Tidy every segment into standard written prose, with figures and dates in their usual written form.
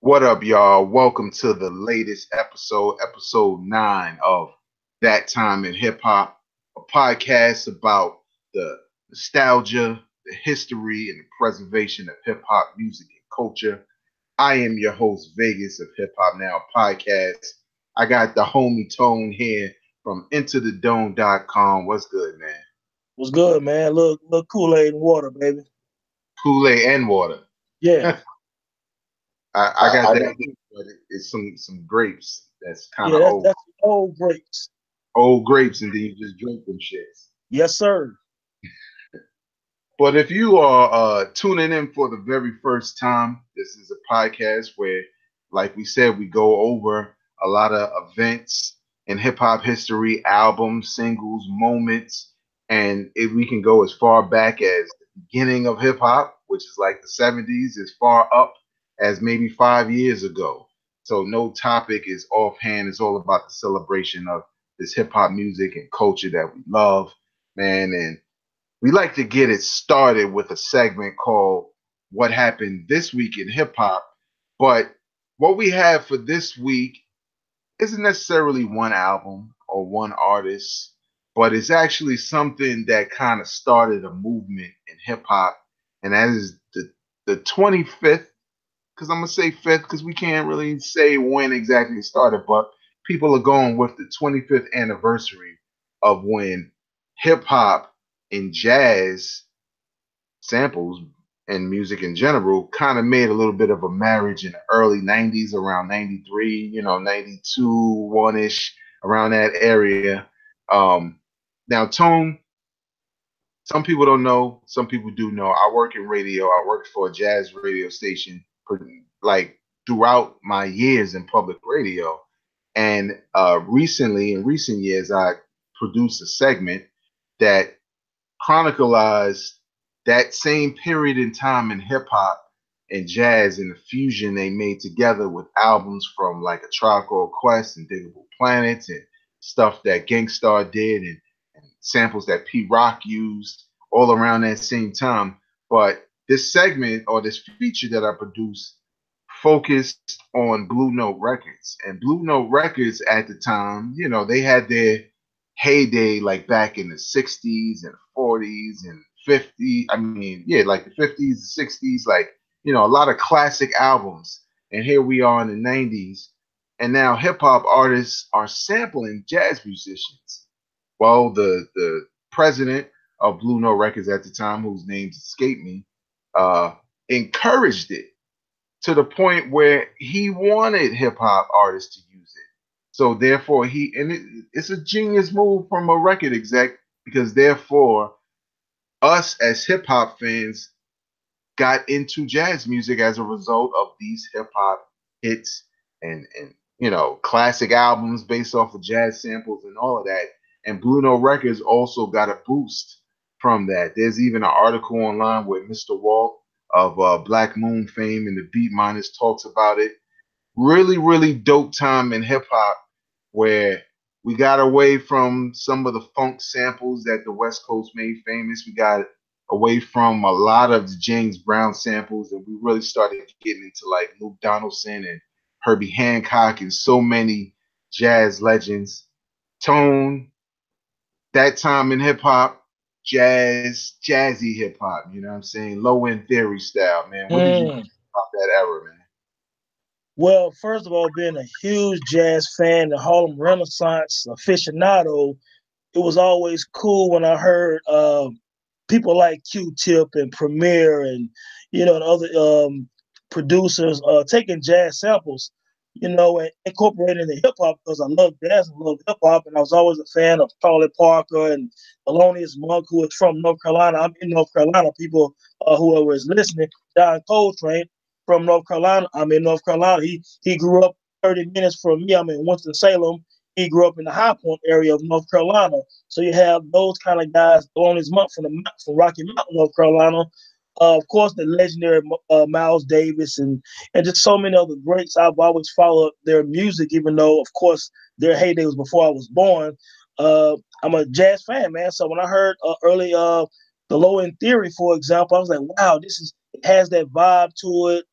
What up, y'all? Welcome to the latest episode, episode 9 of That Time in Hip Hop, a podcast about the nostalgia, the history, and the preservation of hip hop music and culture. I am your host, Vegas of Hip Hop Now Podcast. I got the homie Tone here from IntoTheDome.com. What's good, man? Was good, man. Look Kool-Aid and water, baby. Kool-Aid and water. Yeah. I got that, but it's some grapes that's kind Yeah, of that's old. that's old grapes. Old grapes, and then you just drink them shits. Yes, sir. But if you are tuning in for the very first time, this is a podcast where, like we said, we go over a lot of events in hip hop history, albums, singles, moments, and if we can go as far back as the beginning of hip hop, which is like the 70s, as far up as maybe 5 years ago. So no topic is offhand. It's all about the celebration of this hip hop music and culture that we love, man. And we like to get it started with a segment called What Happened This Week in Hip Hop. But what we have for this week isn't necessarily one album or one artist, but it's actually something that kind of started a movement in hip hop. And that is the 25th, because I'm going to say fifth because we can't really say when exactly it started, but people are going with the 25th anniversary of when hip hop and jazz samples and music in general kind of made a little bit of a marriage in the early 90s, around 93, 92, 1 ish, around that area. Um, Now, Tone, some people don't know, some people do know. I work in radio, I worked for a jazz radio station like throughout my years in public radio. And recently, in recent years, I produced a segment that chronicalized that same period in time in hip hop and jazz and the fusion they made together with albums from like A Tribe Called Quest and Diggable Planets and stuff that Gangstar did and samples that Pete Rock used all around that same time. But this segment or this feature that I produced focused on Blue Note Records. And Blue Note Records at the time, they had their heyday like back in the 60s and 40s and 50s. I mean, yeah, like the 50s, the 60s, like, a lot of classic albums. And here we are in the 90s. And now hip hop artists are sampling jazz musicians. Well, the president of Blue Note Records at the time, whose names escape me, uh, encouraged it to the point where he wanted hip hop artists to use it. So therefore, it's a genius move from a record exec because therefore, us as hip hop fans got into jazz music as a result of these hip hop hits and classic albums based off of jazz samples and all of that. And Blue Note Records also got a boost from that. There's even an article online where Mr. Walt of Black Moon fame and the Beat Miners talks about it. Really, really dope time in hip hop where we got away from some of the funk samples that the West Coast made famous. We got away from a lot of the James Brown samples, and we really started getting into like Luke Donaldson and Herbie Hancock and so many jazz legends. Tone, that time in hip hop, jazzy hip hop, you know what I'm saying? Low end theory style, man. What did you think Mm. about that era, man? Well, first of all, being a huge jazz fan, the Harlem Renaissance aficionado, it was always cool when I heard people like Q-Tip and Premier and and other producers taking jazz samples, and incorporating the hip hop because I love jazz and love hip hop, and I was always a fan of Charlie Parker and Thelonious Monk, who is from North Carolina. I'm in North Carolina. People, whoever is listening, John Coltrane from North Carolina. I'm in North Carolina. He grew up 30 minutes from me. I'm in Winston-Salem. He grew up in the High Point area of North Carolina. So you have those kind of guys on his month from Rocky Mountain, North Carolina. Of course, the legendary Miles Davis and just so many other greats. I've always followed their music, even though, of course, their heyday was before I was born. I'm a jazz fan, man. So when I heard early the Low End Theory, for example, I was like, wow, it has that vibe to it.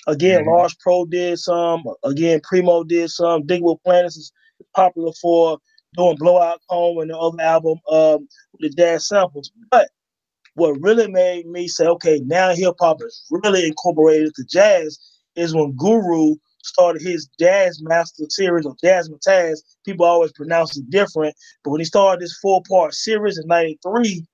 Again, Hmm. Large Pro did some. Again, Primo did some. Digable Planets is popular for doing Blowout Home and the other album with the jazz samples. But what really made me say, okay, now hip hop is really incorporated to jazz is when Guru started his Jazz Master series or Jazz Mataz. People always pronounce it different, but when he started this 4-part series in '93,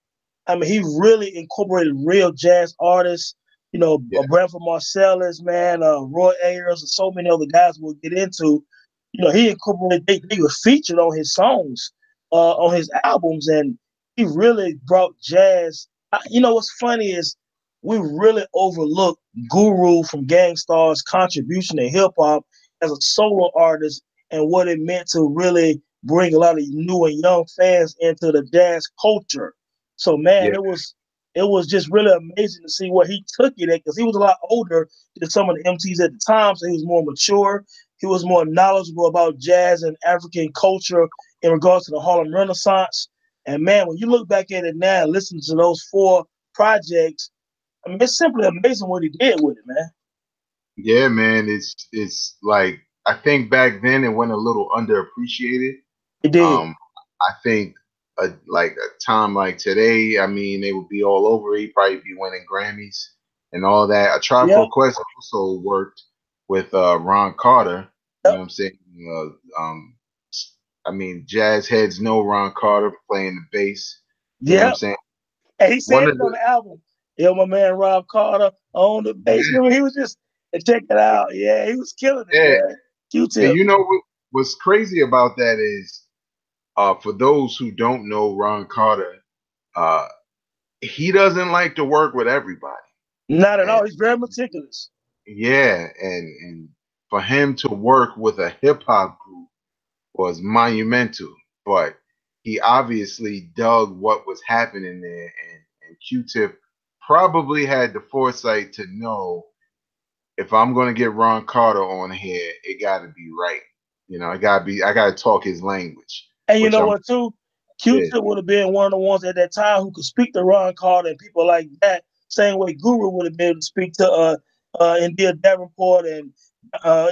I mean, he really incorporated real jazz artists. You know, Yeah, Branford Marsalis, man, Roy Ayers, and so many other guys we'll get into. You know, he incorporated. They were featured on his songs, on his albums, and he really brought jazz. You know, what's funny is we really overlook Guru from Gangstar's contribution to hip hop as a solo artist and what it meant to really bring a lot of new and young fans into the jazz culture. So man, yeah, it was just really amazing to see where he took it at because he was a lot older than some of the MCs at the time, so he was more mature. He was more knowledgeable about jazz and African culture in regards to the Harlem Renaissance. And man, when you look back at it now and listen to those 4 projects, I mean, it's simply amazing what he did with it, man. yeah, man. It's like I think back then it went a little underappreciated. He did. Um, I think like a time like today, I mean, they would be all over. He'd probably be winning Grammys and all that. A Tribe Yep. Called Quest also worked with Ron Carter. You know Yep. what I'm saying? I mean, jazz heads know Ron Carter playing the bass. You know what I'm Yep. saying? And he One said of it on the the album. Yo, my man Rob Carter on the bass. yeah, Remember, he was just check it out. Yeah, he was killing it, yeah. man. And Q-Tip. you know what's crazy about that is, for those who don't know Ron Carter, uh, he doesn't like to work with everybody. Not at And all. He's very meticulous. yeah, and for him to work with a hip hop group was monumental. But he obviously dug what was happening there, and Q-Tip probably had the foresight to know, if I'm going to get Ron Carter on here, it got to be right. You know, I got to talk his language, And you which know I'm what, too? yeah, Q-Tip would have been one of the ones at that time who could speak to Ron Carter and people like that, same way Guru would have been able to speak to India Davenport and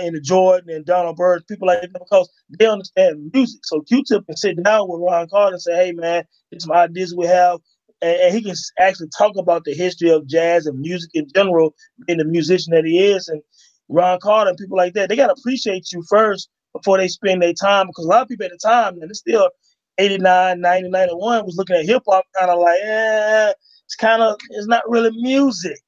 into Jordan and Donald Byrd, people like that, because they understand music. So Q-Tip can sit down with Ron Carter and say, hey, man, here's some ideas we have. And he can actually talk about the history of jazz and music in general, being the musician that he is. And Ron Carter and people like that, they got to appreciate you first before they spend their time, because a lot of people at the time, and it's still 89, 90, 91, was looking at hip hop kind of like, it's not really music.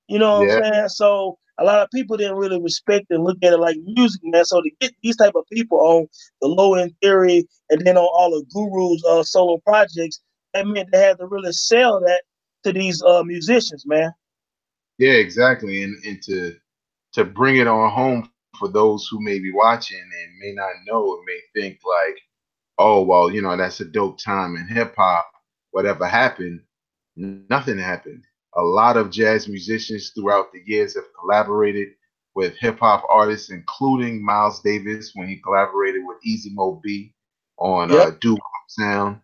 You know what yeah, I'm saying? So a lot of people didn't really respect and look at it like music, man. So to get these type of people on the Low End Theory and then on all of Guru's solo projects, that meant they had to really sell that to these musicians, man. yeah, exactly. And to bring it on home for those who may be watching and may not know, and may think like, oh, well, you know, that's a dope time in hip hop. Whatever happened, nothing happened. A lot of jazz musicians throughout the years have collaborated with hip hop artists, including Miles Davis when he collaborated with Easy Mo B on Yep, Doo Wop Sound.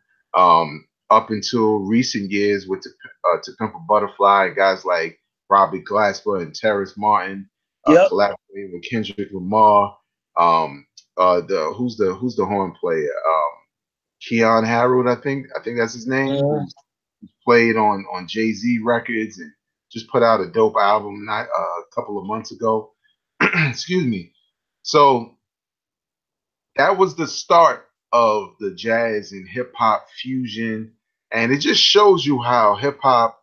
Up until recent years with To Pimp a Butterfly, guys like Robbie Glasper and Terrace Martin yep. collaborating with Kendrick Lamar. Um, who's the horn player? Keon Harold, I think that's his name, Uh, who's played on Jay Z records and just put out a dope album not a couple of months ago. Excuse me. So that was the start of the jazz and hip hop fusion, and it just shows you how hip hop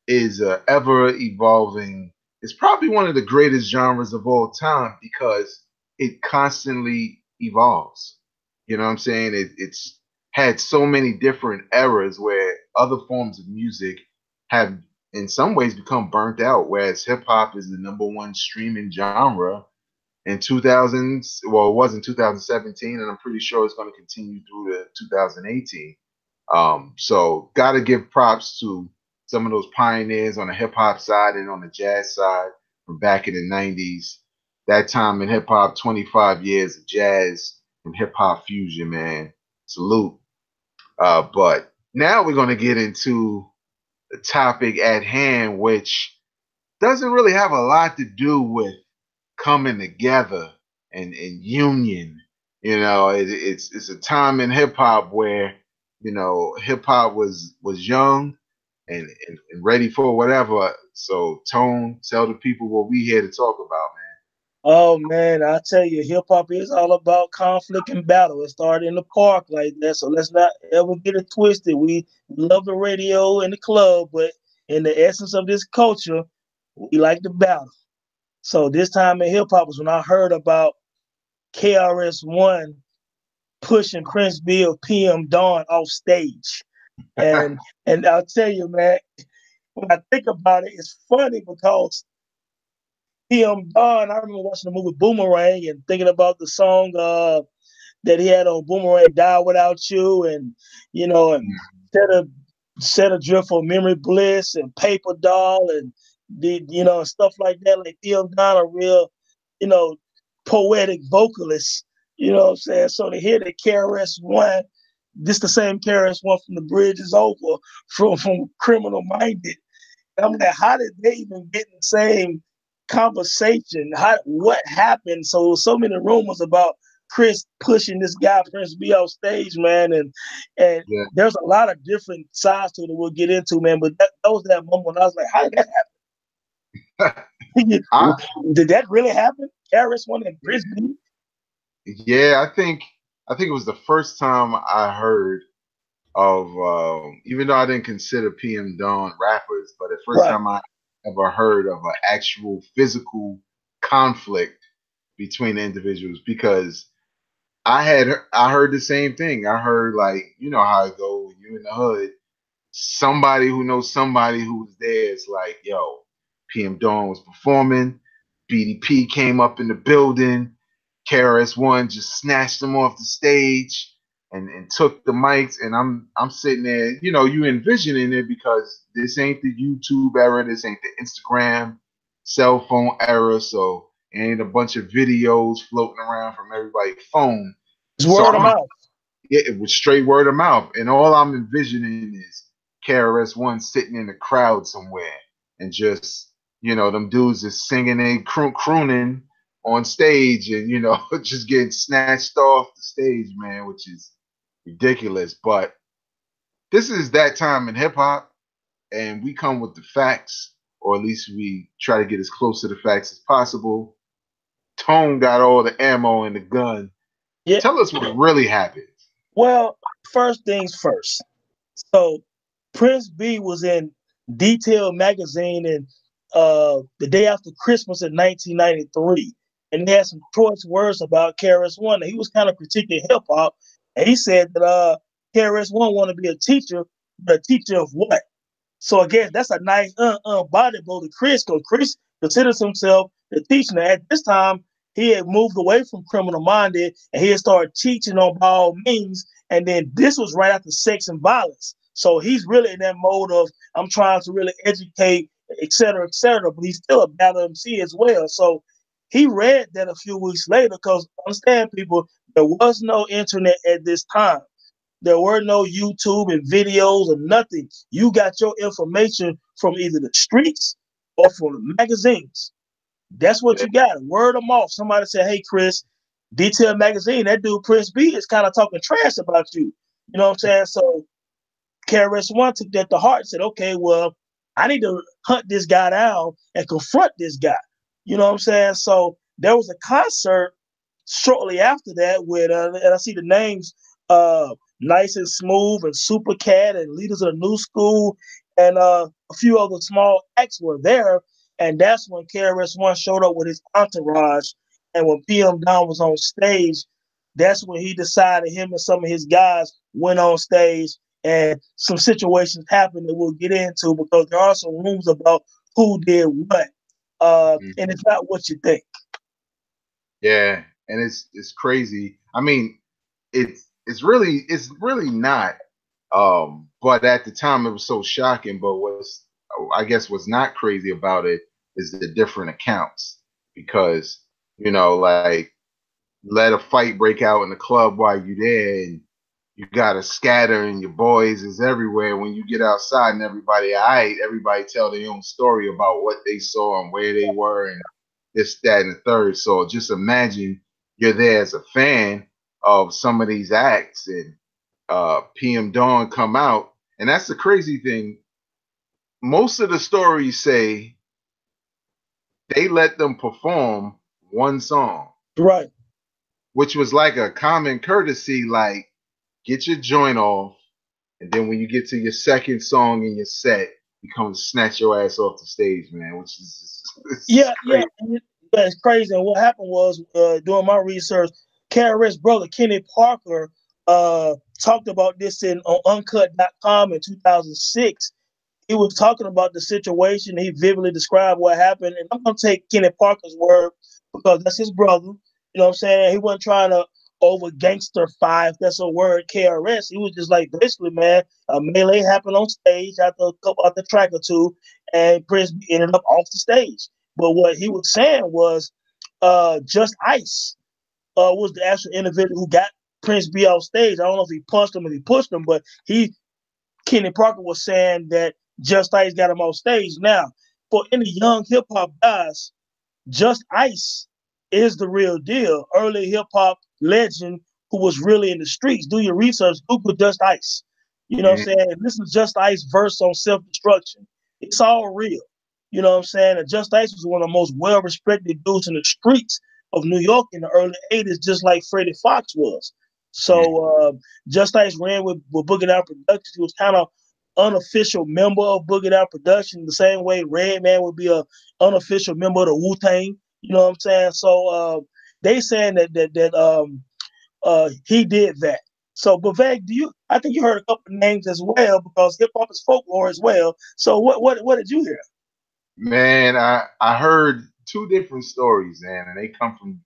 is ever evolving. It's probably one of the greatest genres of all time because it constantly evolves. You know what I'm saying? It's had so many different eras where other forms of music have, in some ways, become burnt out, whereas hip hop is the number one streaming genre in 2000s. Well, it was in 2017, and I'm pretty sure it's going to continue through to 2018. So got to give props to some of those pioneers on the hip hop side and on the jazz side from back in the 90s. That time in hip hop, 25 years of jazz and hip hop fusion, man. Salute. But now we're going to get into the topic at hand, which doesn't really have a lot to do with coming together and union. It's a time in hip hop where hip hop was young and ready for whatever. So Tone, tell the people what we here to talk about, Oh man, I tell you, hip hop is all about conflict and battle. It started in the park like that, so let's not ever get it twisted. We love the radio and the club, but in the essence of this culture, we like the battle. So this time in hip hop was when I heard about KRS One pushing Prince B of PM Dawn off stage. man. And I'll tell you, man, when I think about it, it's funny because PM Dawn, I remember watching the movie Boomerang and thinking about the song that he had on Boomerang, Die Without You, and and set a set adrift for Memory Bliss and Paper Doll and stuff like that. Like PM Dawn, a real, you know, poetic vocalist, you know what I'm saying? So to hear the KRS One, this the same KRS One from The Bridge Is Over, from Criminal Minded. And I'm like, how did they even get in the same conversation? What happened? So many rumors about Chris pushing this guy Prince B off stage, man, and Yeah. there's a lot of different sides to it that we'll get into, man. But that was that moment when I was like, how did that happen? I Did that really happen? KRS One and Prince B? yeah, I think it was the first time I heard of even though I didn't consider PM Dawn rappers, but the first Right. time I ever heard of an actual physical conflict between the individuals because I heard the same thing. I heard like how it go when you in the hood. Somebody who knows somebody who was there is like, yo, PM Dawn was performing. BDP came up in the building. KRS One just snatched them off the stage and took the mics. And I'm sitting there, you envisioning it because this ain't the YouTube era, this ain't the Instagram cell phone era, so it ain't a bunch of videos floating around from everybody's phone. It's So word of mouth. it was straight word of mouth, and all I'm envisioning is KRS One sitting in the crowd somewhere, and just them dudes is singing and crooning on stage, and just getting snatched off the stage, man, which is ridiculous. But this is that time in hip hop, and we come with the facts, or at least we try to get as close to the facts as possible. Tone got all the ammo in the gun. Yeah. Tell us what really happened. Well, first things first. So Prince B was in Detail magazine and the day after Christmas in 1993, and he had some choice words about KRS One. And he was kind of critiquing hip hop, and he said that KRS One wanted to be a teacher, but a teacher of what? So again, that's a nice body blow to Chris, because Chris considers himself the teacher. Now, at this time, he had moved away from Criminal Minded and he had started teaching on by all means. And then this was right after Sex and Violence. So he's really in that mode of I'm trying to really educate, et cetera, et cetera. But he's still a battle MC as well. So he read that a few weeks later because understand people, there was no internet at this time. There were no YouTube and videos or nothing. You got your information from either the streets or from the magazines. That's what Yeah, you got. Word of mouth. Somebody said, "Hey, Chris, Detail Magazine, that dude Prince B is kind of talking trash about you." You know what I'm saying? So KRS One took that to heart and said, "Okay, well, I need to hunt this guy down and confront this guy." You know what I'm saying? So there was a concert shortly after that with, and I see the names, Nice and Smooth and Super Cat and Leaders of the New School and a few other small acts were there. And that's when KRS One showed up with his entourage. And when PM Dawn was on stage, that's when he decided him and some of his guys went on stage and some situations happened that we'll get into because there are some rumors about who did what. And it's not what you think. yeah, and it's crazy. I mean, it's really not. But at the time, it was so shocking. But I guess what's not crazy about it is the different accounts because like let a fight break out in the club while you're there, and you gotta scatter and your boys is everywhere. When you get outside and everybody, all right, everybody tell their own story about what they saw and where they were and this, that, and the third. So just imagine you're there as a fan of some of these acts and PM Dawn come out. And that's the crazy thing. Most of the stories say they let them perform one song, Right. which was like a common courtesy, like get your joint off, and then when you get to your second song in your set, you come and snatch your ass off the stage, man, which is Yeah, yeah, crazy. yeah, it's crazy. And what happened was, doing my research, KRS brother Kenny Parker talked about this in on Uncut.com in 2006. He was talking about the situation. He vividly described what happened. And I'm going to take Kenny Parker's word because that's his brother. You know what I'm saying? He wasn't trying to over gangster five. That's a word, KRS. He was just like, basically, man, a melee happened on stage after a couple after track or two, and Prince ended up off the stage. But what he was saying was, Just Ice was the actual individual who got Prince B off stage. I don't know if he punched him or he pushed him, but Kenny Parker was saying that Just Ice got him off stage. Now, for any young hip hop guys, Just Ice is the real deal. Early hip hop legend who was really in the streets. Do your research. Google Just Ice. You know what I'm Mhm. saying? And listen to Just Ice verse on self destruction. It's all real. You know what I'm saying? And Just Ice was one of the most well respected dudes in the streets of New York in the early 80s, just like Freddie Fox was. Mhm. So Just Ice ran with Boogie Down Productions. He was kind of unofficial member of Boogie Down Production, the same way Redman would be a unofficial member of the Wu Tang. You know what I'm saying? So they saying that he did that. So, but Vag, do you? I think you heard a couple of names as well because hip hop is folklore as well. So, what did you hear? Man, I heard two different stories, man, and they come from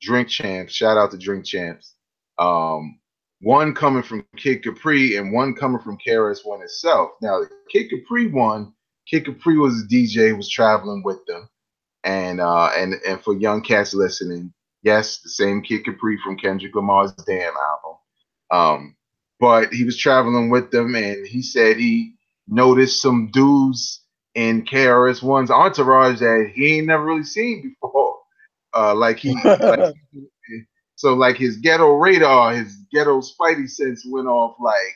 Drink Champs. Shout out to Drink Champs. Um, one coming from Kid Capri and one coming from KRS One itself. Now, the Kid Capri one, Kid Capri was a DJ, was traveling with them, and for young cats listening, yes, the same Kid Capri from Kendrick Lamar's Damn album. But he was traveling with them, and he said he noticed some dudes in KRS One's entourage that he ain't never really seen before. Like he like so like his ghetto radar, his ghetto spidey sense went off like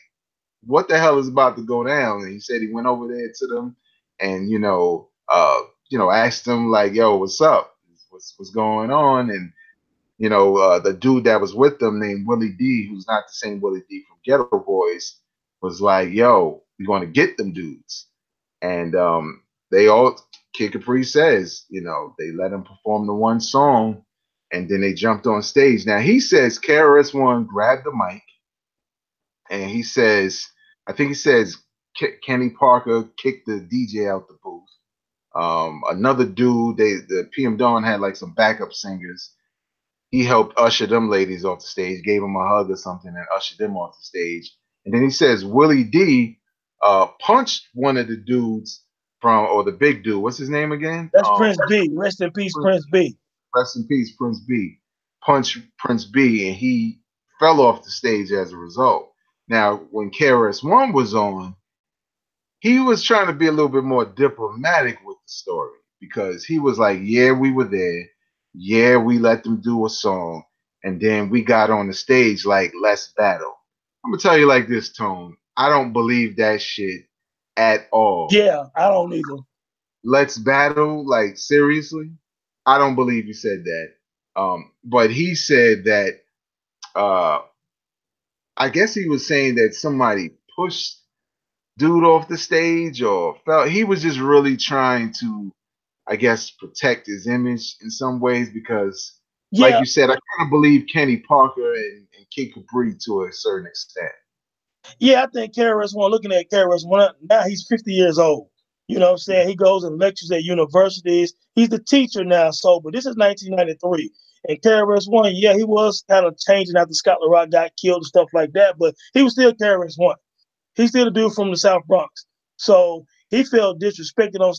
what the hell is about to go down? And he said he went over there to them and asked them like, yo, what's up? What's going on? And the dude that was with them named Willie D, who's not the same Willie D from Ghetto Boys, was like, yo, we're going to get them dudes. And they all, Kid Capri says, they let him perform the one song and then they jumped on stage. Now he says KRS One grabbed the mic and he says, I think he says Kenny Parker kicked the DJ out the booth. Another dude, the PM Dawn had like some backup singers. He helped usher them ladies off the stage, gave them a hug or something, and ushered them off the stage. And then he says Willie D punched one of the dudes or the big dude. What's his name again? That's Prince B. Rest in peace, Prince, Prince B. rest in peace, Prince B. Punched Prince B, and he fell off the stage as a result. Now, when KRS One was on, he was trying to be a little bit more diplomatic with the story because he was like, yeah, we were there. Yeah, we let them do a song. And then we got on the stage like, let's battle. I'm going to tell you like this, Tone. I don't believe that shit at all. Yeah, I don't either. Let's battle, like, seriously? I don't believe he said that. But he said that, uh, I guess he was saying that somebody pushed dude off the stage or felt he was just really trying to, I guess, protect his image in some ways because, like Yeah, you said, I kind of believe Kenny Parker and Kid Capri to a certain extent. yeah, I think KRS One, looking at KRS One, now he's 50 years old. You know what I'm saying? He goes and lectures at universities. He's the teacher now, so, but this is 1993. And KRS One, yeah, he was kind of changing after Scott Rock got killed and stuff like that, but he was still KRS One. He's still a dude from the South Bronx. So he felt disrespected on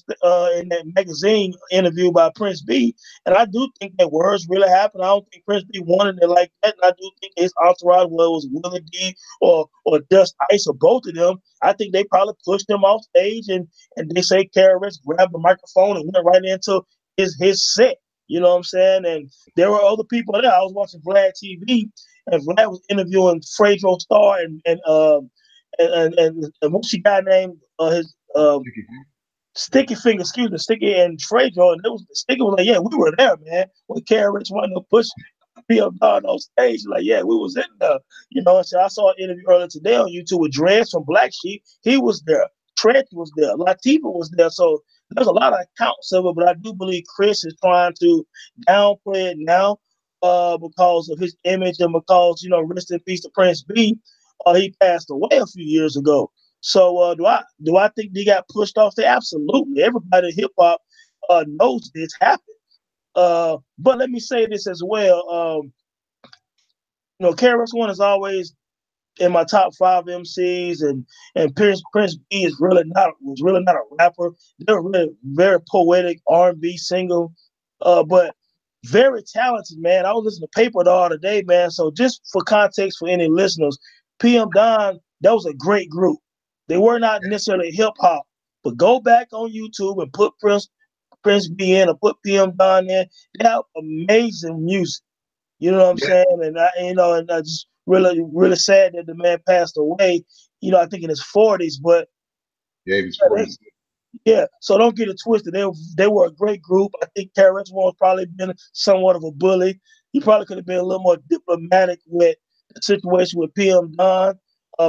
in that magazine interview by Prince B. And I do think that words really happened. I don't think Prince B wanted it like that. And I do think his entourage, whether it was Willie D or Dust Ice or both of them, I think they probably pushed him off stage and they say KRS grabbed the microphone and went right into his set. You know what I'm saying? And there were other people there. I was watching Vlad TV, and Vlad was interviewing Fredro Starr and what's the guy named his Sticky Finger, excuse me, Sticky and Fredro, and it was Sticky was like, yeah, we were there, man. When KRS wanted to push PM Dawn on stage, like, yeah, we was in there. You know, so I saw an interview earlier today on YouTube with Dreads from Black Sheep. He was there. Trent was there. Latifah was there. So there's a lot of accounts of it, but I do believe Chris is trying to downplay it now because of his image and because, you know, rest in peace to Prince B. He passed away a few years ago. So do I think he got pushed off there? Absolutely. Everybody in hip hop knows this happened. But let me say this as well. You know, KRS One is always in my top 5 MCs, and Prince B was really not a rapper. They're really very poetic R&B single, but very talented, man. I was listening to Paper the other day, man. So just for context for any listeners, PM Dawn, that was a great group. They were not necessarily hip hop, but go back on YouTube and put Prince B in or put PM Dawn in. They have amazing music. You know what I'm saying? And I just really sad that the man passed away. You know, I think in his 40s, but yeah, he was 40s. Yeah, so don't get it twisted. They were a great group. I think KRS One probably been somewhat of a bully. He probably could have been a little more diplomatic with the situation with PM Dawn.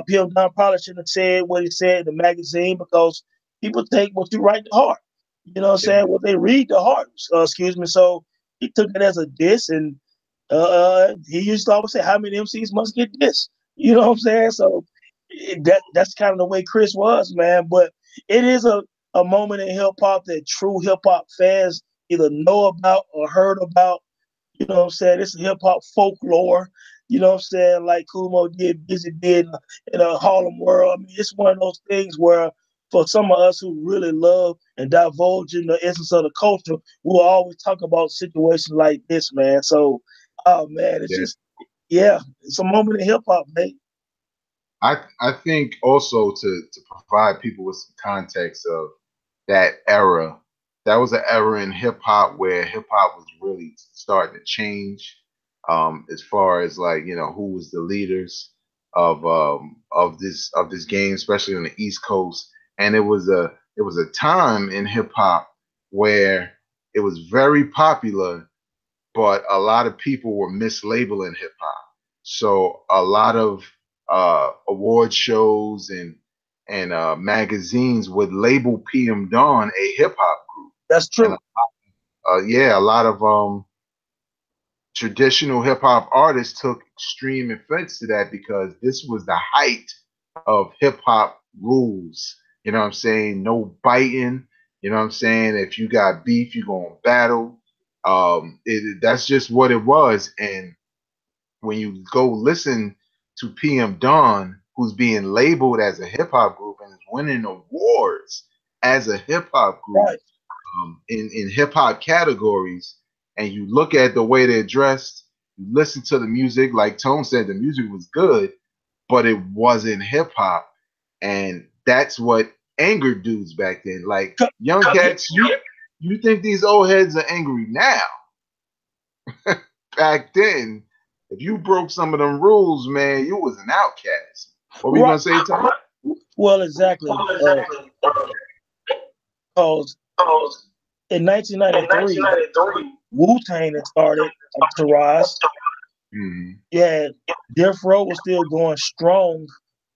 PM Dawn probably shouldn't have said what he said in the magazine because people take what you write to heart. You know what I'm saying? What they read to heart. Excuse me. So he took it as a diss, and he used to always say, "How many MCs must get this?" You know what I'm saying? So that's kind of the way Chris was, man. But it is a moment in hip hop that true hip hop fans either know about or heard about. You know what I'm saying? It's hip hop folklore. You know what I'm saying? Like Kumo did, Busy did in a Harlem World. I mean, it's one of those things where for some of us who really love and divulge in the essence of the culture, we'll always talk about situations like this, man. So, oh man, it's just it's a moment in hip hop, man. I think also to provide people with some context of that era, that was an era in hip hop where hip hop was really starting to change, as far as like, you know, who was the leaders of this game, especially on the East Coast. And it was a time in hip hop where it was very popular, but a lot of people were mislabeling hip hop. So a lot of award shows and magazines would label PM Dawn a hip hop group. That's And true. a lot of traditional hip hop artists took extreme offense to that because this was the height of hip hop rules. You know what I'm saying? No biting. You know what I'm saying? If you got beef, you go on battle. That's just what it was. And when you go listen to PM Dawn, who's being labeled as a hip hop group and is winning awards as a hip hop group, Right. in hip hop categories, and you look at the way they're dressed, you listen to the music, like Tone said, the music was good, but it wasn't hip hop. And that's what angered dudes back then. Like young cats, you think these old heads are angry now. Back then, if you broke some of them rules, man, you was an outcast. What were you Right. gonna say, Tom? Well, exactly. Because in 1993, Wu-Tang had started to rise. Mhm. Yeah, Death Row was still going strong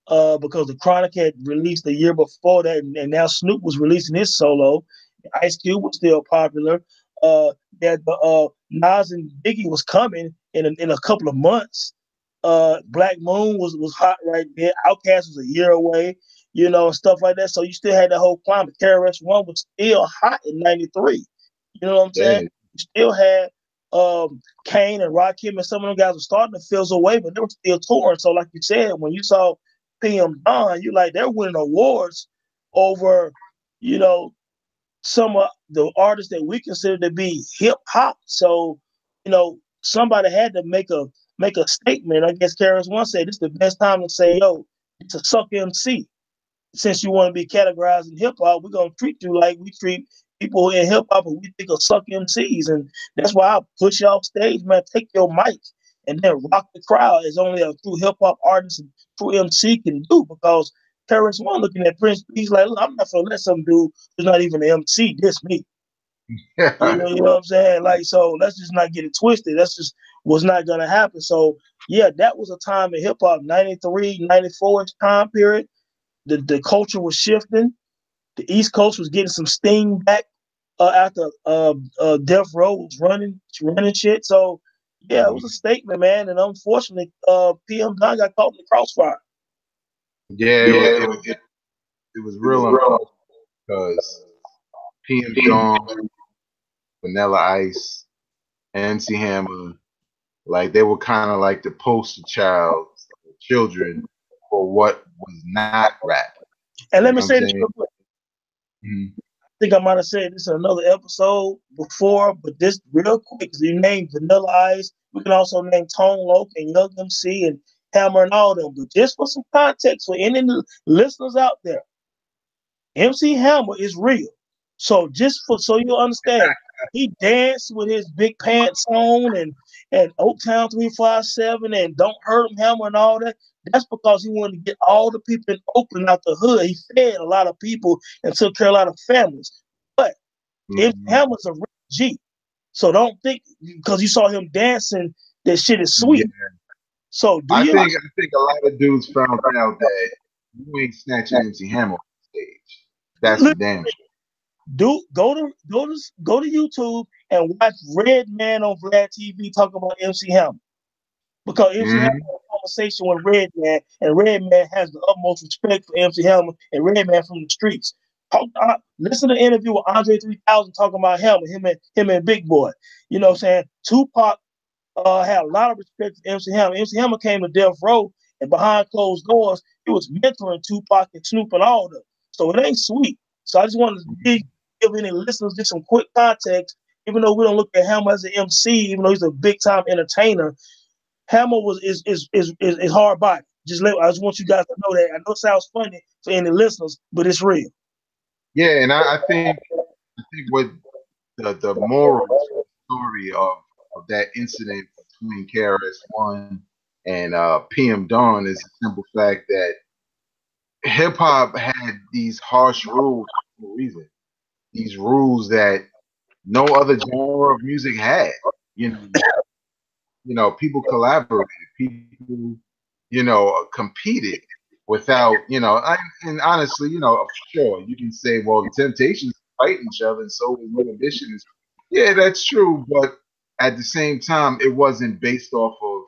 because the Chronic had released the year before that, and now Snoop was releasing his solo. Ice Cube was still popular. That the Nas and Biggie was coming in a couple of months. Black Moon was hot right there. Outkast was a year away, you know, and stuff like that. So you still had that whole climate. KRS One was still hot in '93. You know what I'm saying? Yeah, You still had Kane and Rakim and some of them guys were starting to fizzle away, but they were still touring. So, like you said, when you saw PM Dawn, you like they're winning awards over, you know, some of the artists that we consider to be hip hop. So, somebody had to make a statement. I guess KRS One said this is the best time to say, yo, it's a suck MC. Since you want to be categorized in hip hop, we're gonna treat you like we treat people in hip hop, and we think of suck MCs, and that's why I push you off stage, man. Take your mic and then rock the crowd, as only a true hip hop artist and true MC can do. Because Terrence One looking at Prince, he's like, look, I'm not gonna let some dude who's not even an MC diss me. You know what I'm saying? Like, so let's just not get it twisted. That's just was not gonna happen. So yeah, that was a time in hip hop, 93, 94 time period. The culture was shifting. The East Coast was getting some steam back after Death Row was running shit. So yeah, it was a statement, man. And unfortunately, PM Don got caught in the crossfire. Yeah, it was real unfortunate because PM Dawn, Vanilla Ice, MC Hammer, like they were kind of like the poster child children for what was not rap. And You let know me what I'm say this saying? real quick. Mhm. I think I might have said this in another episode before, but this real quick, because you named Vanilla Ice. We can also name Tone Loc and Young MC and Hammer and all them. But just for some context for any listeners out there, MC Hammer is real. So just for so you understand, he danced with his big pants on and Oaktown 357 and Don't Hurt Him Hammer and all that. That's because he wanted to get all the people in Oakland out the hood. He fed a lot of people and took care of a lot of families. But MC Mhm. Hammer's a real G. So don't think because you saw him dancing that shit is Yeah. sweet. So do I you think a lot of dudes found out that you ain't snatching MC Hammer on stage. That's for damn sure. do go to YouTube and watch Red Man on Vlad TV talk about MC Hammer because MC Hammer Hmm. had a conversation with Red Man, and Red Man has the utmost respect for MC Hammer and Red Man from the streets. Listen to the interview with Andre 3000 talking about Hammer, him and Big Boy. You know what I'm saying? Tupac had a lot of respect for MC Hammer. MC Hammer came to Death Row, and behind closed doors, he was mentoring Tupac and Snoop and all of them. So it ain't sweet. So I just wanted to give any listeners just some quick context. Even though we don't look at Hammer as an MC, even though he's a big time entertainer, Hammer is hard body. I just want you guys to know that. I know it sounds funny for any listeners, but it's real. Yeah, and I think what the moral story of that incident between KRS One and PM Dawn is the simple fact that hip hop had these harsh rules for a reason. These rules that no other genre of music had. You know, people collaborated, people, competed without, and honestly, sure, you can say, well, the Temptations fight each other, and so was Little Ambitions. Yeah, that's true, but at the same time, it wasn't based off of,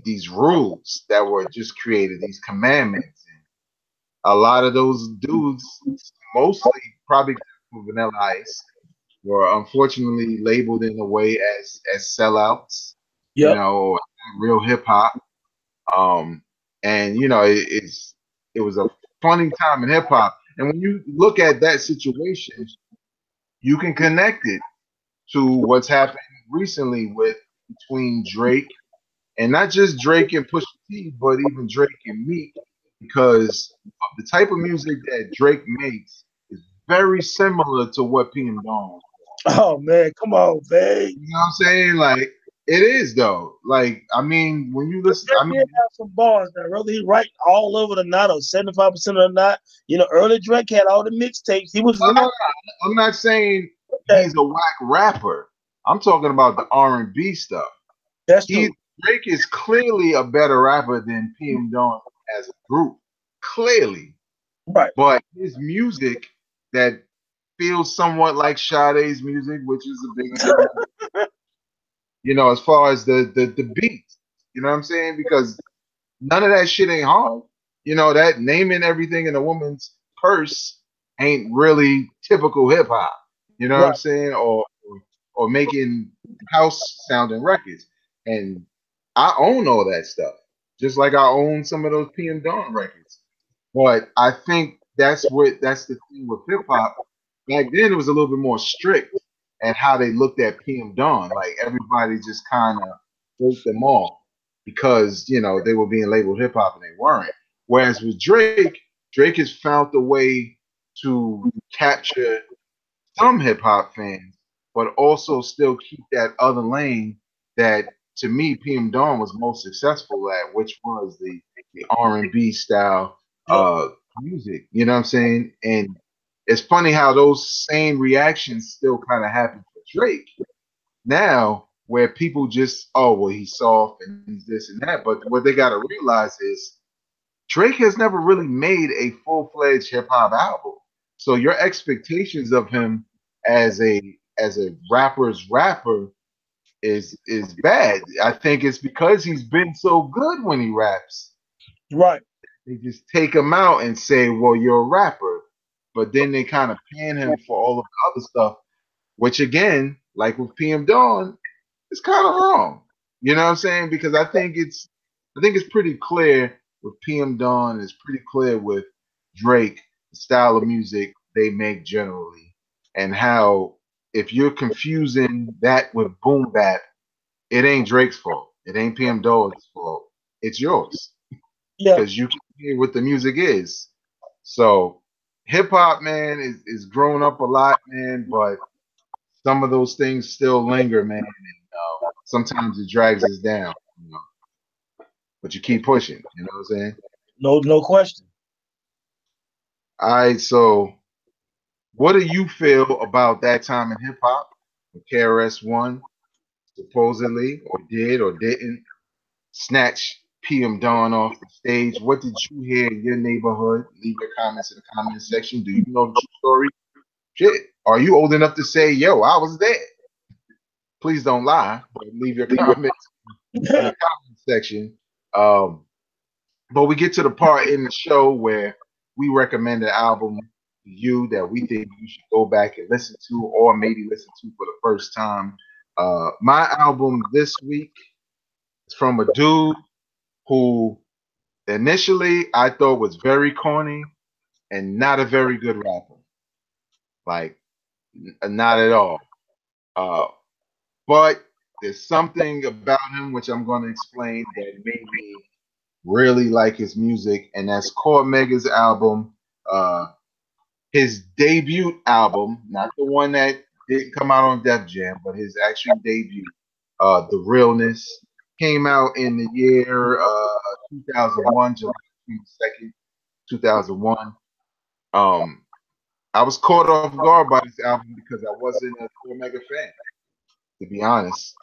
these rules that were just created, these commandments. And a lot of those dudes, mostly probably for Vanilla Ice, were unfortunately labeled in a way as sellouts, Yep. or real hip hop. Um, and it was a funny time in hip hop. And when you look at that situation, you can connect it to what's happened recently with between Drake and not just Drake and Pusha T, but even Drake and Meek, because of the type of music that Drake makes is very similar to what PM Dawn. Oh man, come on, babe. You know what I'm saying? Like it is though. Like I mean, when you listen, Drake I did mean, have some bars that whether he write all over the knot or 75% of the knot. Early Drake had all the mixtapes. He was no, no, rapping. no, I'm not saying Okay, he's a whack rapper. I'm talking about the R&B stuff. that's He true. Drake is clearly a better rapper than PM Dawn as a group, clearly. Right. But his music that feels somewhat like Sade's music, which is a big influence, as far as the beats. You know what I'm saying? Because none of that shit ain't hard. That naming everything in a woman's purse ain't really typical hip hop. You know what I'm Right. saying? Or making house sounding records. And I own all that stuff. Just like I own some of those PM Dawn records. But I think that's the thing with hip hop. Back then, it was a little bit more strict at how they looked at PM Dawn. Like everybody just kind of wrote them off because they were being labeled hip hop and they weren't. Whereas with Drake, Drake has found a way to capture some hip hop fans, but also still keep that other lane that to me PM Dawn was most successful at, which was the R&B style Yep. music. You know what I'm saying? And it's funny how those same reactions still kind of happen for Drake now, where people just, oh well, he's soft and he's this and that. But what they got to realize is Drake has never really made a full fledged hip hop album. So your expectations of him as a rapper's rapper is bad. I think it's because he's been so good when he raps. Right. They just take him out and say, "Well, you're a rapper," but then they kind of pan him for all of the other stuff, which again, like with PM Dawn, it's kind of wrong. You know what I'm saying? Because I think it's pretty clear with PM Dawn. It's pretty clear with Drake, the style of music they make generally, and how if you're confusing that with boom bap, it ain't Drake's fault. It ain't PM Dawn's fault. It's yours Yeah. because you can hear what the music is. So hip hop, man, is growing up a lot, man, but some of those things still linger, man. And, sometimes it drags us down, but you keep pushing. You know what I'm saying? No question. All right. So, what do you feel about that time in hip hop? When KRS One supposedly, or did or didn't, snatch PM Dawn off the stage. What did you hear in your neighborhood? Leave your comments in the comment section. Do you know the true story? Shit. Are you old enough to say, yo, I was there? Please don't lie, but leave your comments in the comment section. Um, but we get to the part in the show where we recommend an album to you that we think you should go back and listen to, or maybe listen to for the first time. My album this week is from a dude who initially I thought was very corny and not a very good rapper. Like, not at all. Uh, but there's something about him which I'm going to explain that made me really like his music, and that's Core Mega's album, his debut album, not the one that didn't come out on Def Jam, but his actual debut, The Realness, came out in the year 2001, July 22nd, 2001. Um, I was caught off guard by this album because I wasn't a Core Mega fan, to be honest.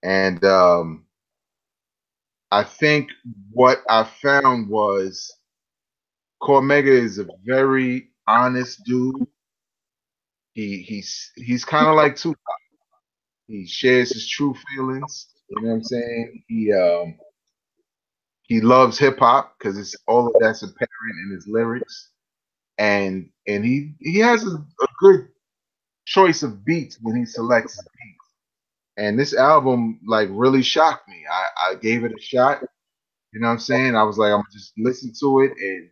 And I think what I found was Cormega is a very honest dude. He's kind of like Tupac. He shares his true feelings. You know what I'm saying? He loves hip hop because it's all of that's apparent in his lyrics, and he has a good choice of beats when he selects his beats. And this album like really shocked me. I gave it a shot. You know what I'm saying? I was like, I'm gonna just listen to it, and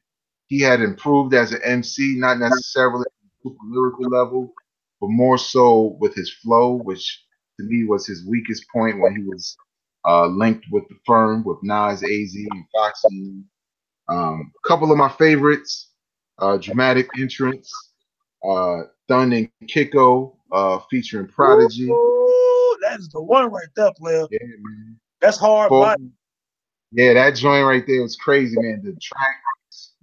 he had improved as an MC, not necessarily at the super lyrical level, but more so with his flow, which to me was his weakest point when he was linked with the firm with Nas, Az, and Foxy. A couple of my favorites: Dramatic Entrance, Thun and Kiko, featuring Prodigy. Ooh, that's the one right there, player. Yeah, man. That's hard Full, body. yeah, that joint right there was crazy, man. The track,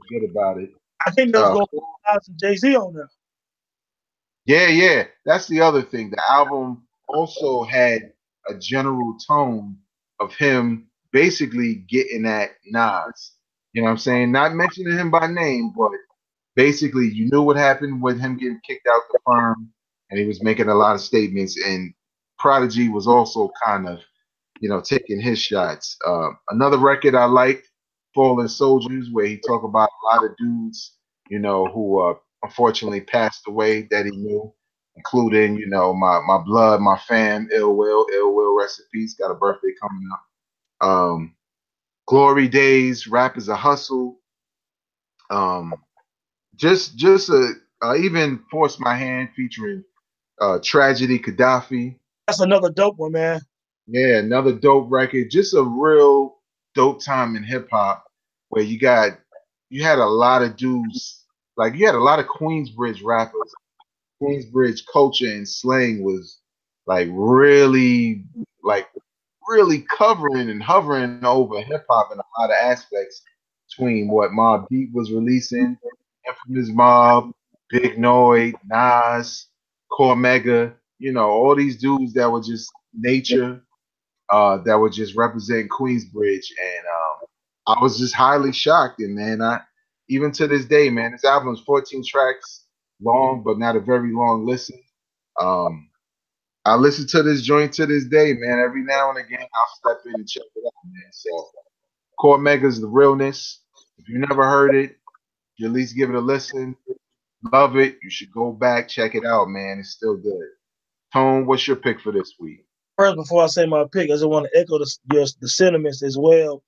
forget about it. I think that's Uh, going to have some Jay-Z on there. yeah, yeah. That's the other thing. The album also had a general tone of him basically getting at Nas. You know what I'm saying? Not mentioning him by name, but basically you knew what happened with him getting kicked out the firm, and he was making a lot of statements. And Prodigy was also kind of, taking his shots. Another record I liked, Fallen Soldiers, where he talked about a lot of dudes, who unfortunately passed away that he knew, including, my blood, my fam, Ill Will, rest in peace, got a birthday coming up. Glory Days, Rap is a Hustle. Um, just even Force My Hand featuring Tragedy Gaddafi. That's another dope one, man. Yeah, another dope record. Just a real dope time in hip hop where you had a lot of dudes, like you had a lot of Queensbridge rappers. Queensbridge culture and slang was like like really covering and hovering over hip hop in a lot of aspects between what Mobb Deep was releasing, Infamous Mob, Big Noyd, Nas, Cormega, all these dudes that were just nature, that were just representing Queensbridge, and I was just highly shocked. And man, I even to this day, man, this album is 14 tracks long, but not a very long listen. Um, I listen to this joint to this day, man. Every now and again, I'll step in and check it out, man. So, Core Mega's the realness. If you never heard it, you at least give it a listen. Love it. You should go back, check it out, man. It's still good. Tone, what's your pick for this week? First, before I say my pick, I just want to echo the sentiments as well.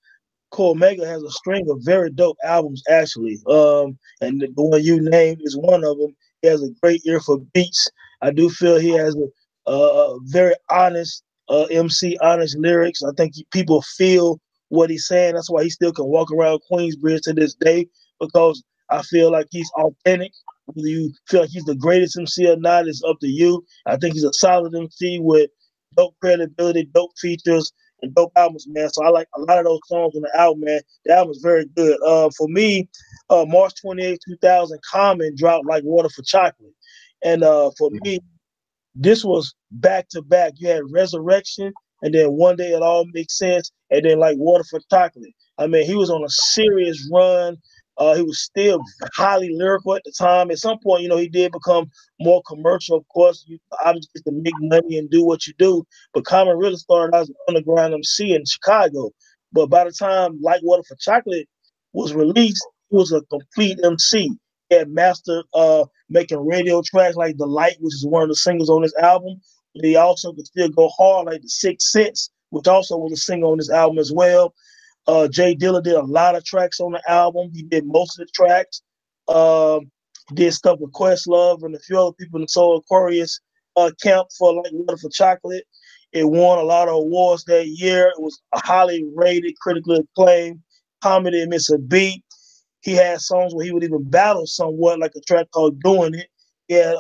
Mega has a string of very dope albums, actually. And the one you named is one of them. He has a great ear for beats. I do feel he has a very honest MC, honest lyrics. I think people feel what he's saying. That's why he still can walk around Queensbridge to this day, because I feel like he's authentic. Whether you feel like he's the greatest MC or not, it's up to you. I think he's a solid MC with dope credibility, dope features, and dope albums, man. So I like a lot of those songs on the album, man. The album's very good. For me, March 28, 2000, Common dropped Like Water for Chocolate. And for me, this was back to back. You had Resurrection, and then One Day It All Makes Sense, and then Like Water for Chocolate. I mean, he was on a serious run. He was still highly lyrical at the time. At some point, he did become more commercial. Of course, you obviously to make money and do what you do. But Common really started as an underground MC in Chicago. But by the time Like Water for Chocolate was released, he was a complete MC. He had mastered making radio tracks like The Light, which is one of the singles on this album. But he also could still go hard like The Sixth Sense, which also was a single on this album as well. Jay Dilla did a lot of tracks on the album. He did most of the tracks. He did stuff with Questlove and a few other people in the Soul Aquarius camp for Like Water for Chocolate. It won a lot of awards that year. It was a highly rated, critically acclaimed comedy and Miss a Beat. He had songs where he would even battle somewhat, like a track called Doing It. He had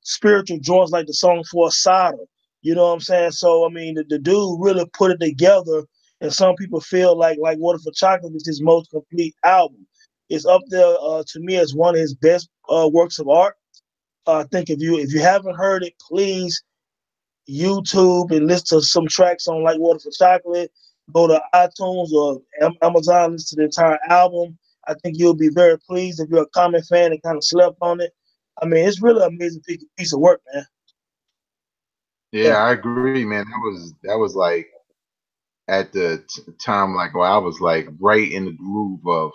spiritual joints like the song for Asada. You know what I'm saying? So, I mean, the dude really put it together, and some people feel like Water for Chocolate is his most complete album. It's up there to me as one of his best works of art. I think if you haven't heard it, please YouTube and listen to some tracks on Like Water for Chocolate. Go to iTunes or Amazon, listen to the entire album. I think you'll be very pleased if you're a Common fan and kind of slept on it. I mean, it's really an amazing piece of work, man. Yeah, Yeah. I agree, man. That was like at the time, like well, I was like right in the groove of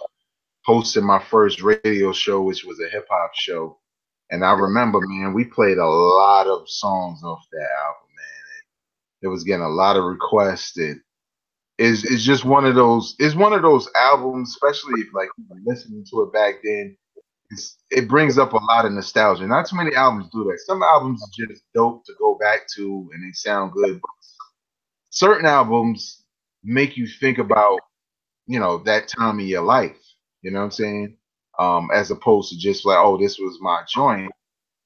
hosting my first radio show, which was a hip hop show. And I remember, man, we played a lot of songs off that album, man. It was getting a lot of requests. It's just one of those. It's one of those albums, especially if like you were listening to it back then. It brings up a lot of nostalgia. Not too many albums do that. Some albums are just dope to go back to and they sound good. But certain albums make you think about that time in your life. You know what I'm saying? As opposed to just like, oh, this was my joint.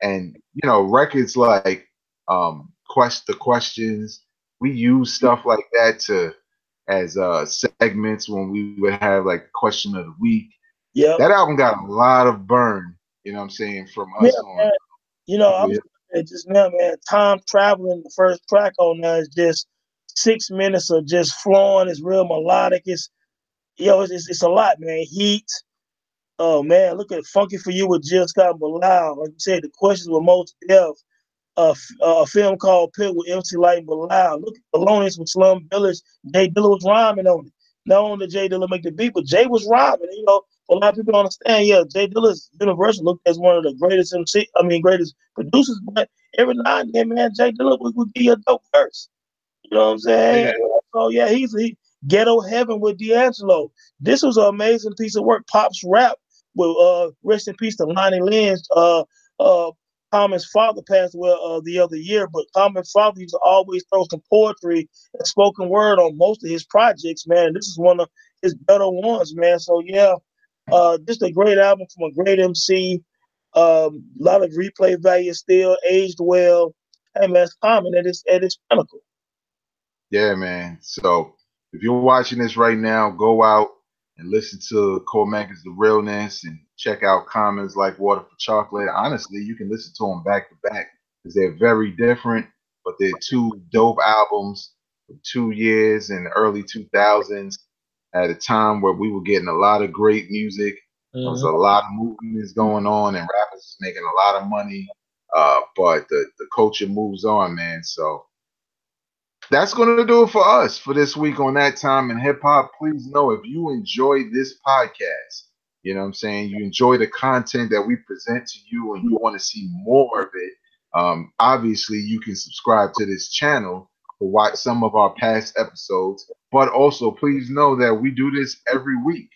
And records like the questions, we use stuff like that to as segments when we would have like the question of the week. Yep. That album got a lot of burn, you know what I'm saying, from Yeah, us on man. I people. was just now, man. Time traveling. The first track on there is just 6 minutes of just flowing. It's real melodic. It's a lot, man. Heat. Oh man, look at Funky for You with Jill Scott Bilal. Like you said, the questions were most deaf. A film called Pit with MC Light and Bilal. Look at Thelonious with Slum Village. Jay Dilla was rhyming on it. Not only did Jay Dilla make the beat, but Jay was rhyming. A lot of people don't understand. Yeah, Jay Dilla is universal looked as one of the greatest greatest producers. But every now and then, man, Jay Dilla would give you a dope verse. You know what I'm saying? Yeah, So yeah, Ghetto Heaven with D'Angelo. This was an amazing piece of work. Pop's rap Well, rest in peace to Lonnie Lynch. Common's father passed away the other year, but Common's father used to always throw some poetry and spoken word on most of his projects, man. This is one of his better ones, man. So yeah, just a great album from a great MC. A lot of replay value still, aged well. Hey man, it's Common at its pinnacle. Yeah, man. So if you're watching this right now, go out and listen to Cormac is the Realness and check out Commons like Water for Chocolate. Honestly, you can listen to them back to back because they're very different, but they're two dope albums from 2 years in the early 2000s at a time where we were getting a lot of great music. There was a lot of movements going on and rappers was making a lot of money. But the culture moves on, man. So that's going to do it for us for this week on That Time in Hip Hop. Please know if you enjoy this podcast, you know what I'm saying, you enjoy the content that we present to you and you want to see more of it, obviously you can subscribe to this channel to watch some of our past episodes. But also, please know that we do this every week.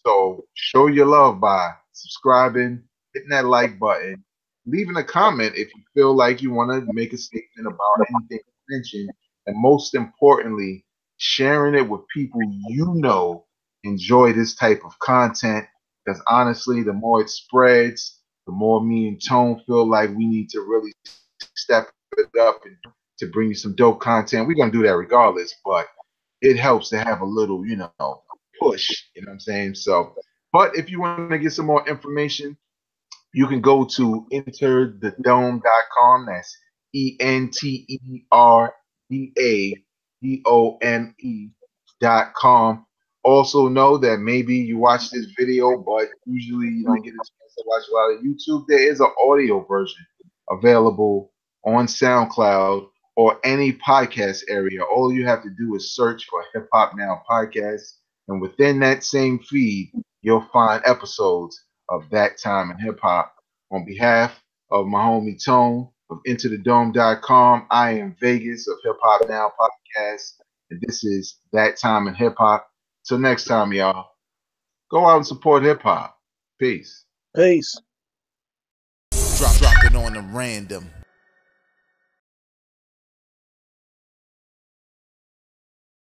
So show your love by subscribing, hitting that like button, leaving a comment if you feel like you want to make a statement about anything mentioned, and most importantly, sharing it with people you know enjoy this type of content. Because honestly, the more it spreads, the more me and Tone feel like we need to really step it up and to bring you some dope content. We're gonna do that regardless, but it helps to have a little, push. You know what I'm saying? So, but if you want to get some more information, you can go to enterthedome.com. That's enterthedome.com. Also know that maybe you watch this video, but usually you don't get a chance to watch a lot of YouTube. There is an audio version available on SoundCloud or any podcast area. All you have to do is search for Hip Hop Now Podcast, and within that same feed, you'll find episodes of That Time in Hip Hop. On behalf of my homie Tone of IntoTheDome.com, I am Vegas of Hip Hop Now Podcast, and this is That Time in Hip Hop. Till next time, y'all, go out and support hip hop. Peace. Peace. Drop it on the random.